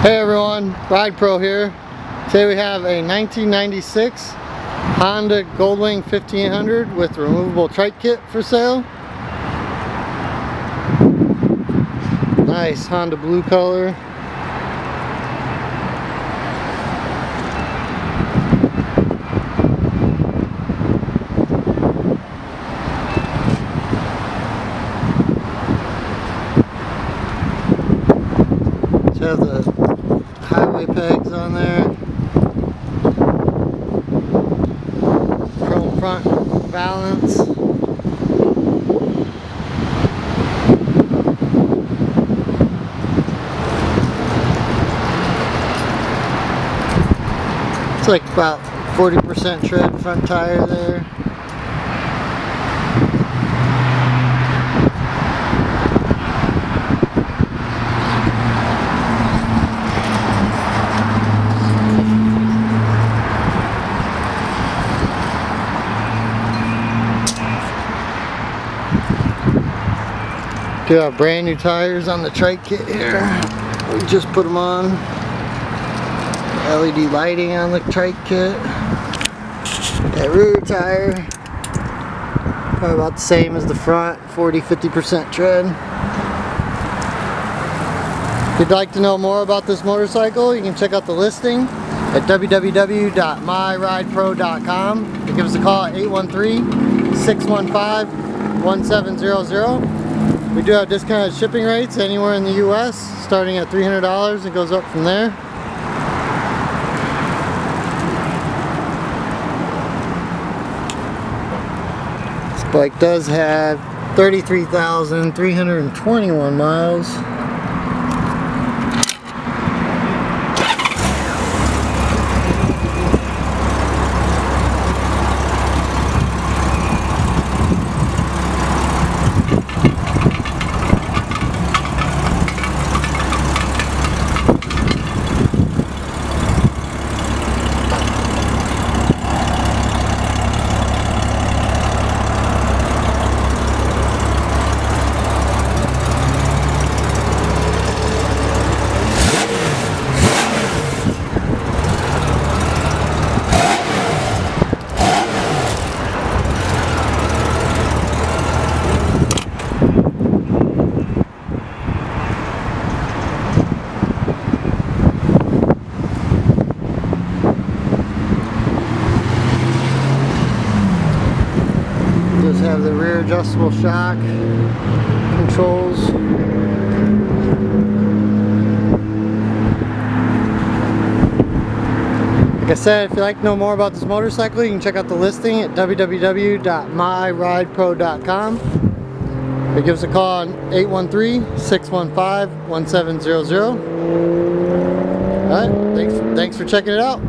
Hey everyone, Ride Pro here. Today we have a 1996 Honda Goldwing 1500 with removable trike kit for sale. Nice Honda blue color. It has the highway pegs on there. Chrome front balance. It's like about 40% tread front tire there. Do have brand new tires on the trike kit here. We just put them on. LED lighting on the trike kit. That rear tire, probably about the same as the front, 40-50% tread. If you'd like to know more about this motorcycle, you can check out the listing at www.myridepro.com. Give us a call at 813-615-1700. We do have discounted shipping rates anywhere in the U.S. starting at $300 and goes up from there. This bike does have 33,321 miles. Does have the rear adjustable shock controls. Like I said, if you'd like to know more about this motorcycle, you can check out the listing at www.myridepro.com. or give us a call on 813-615-1700. Alright, thanks for checking it out.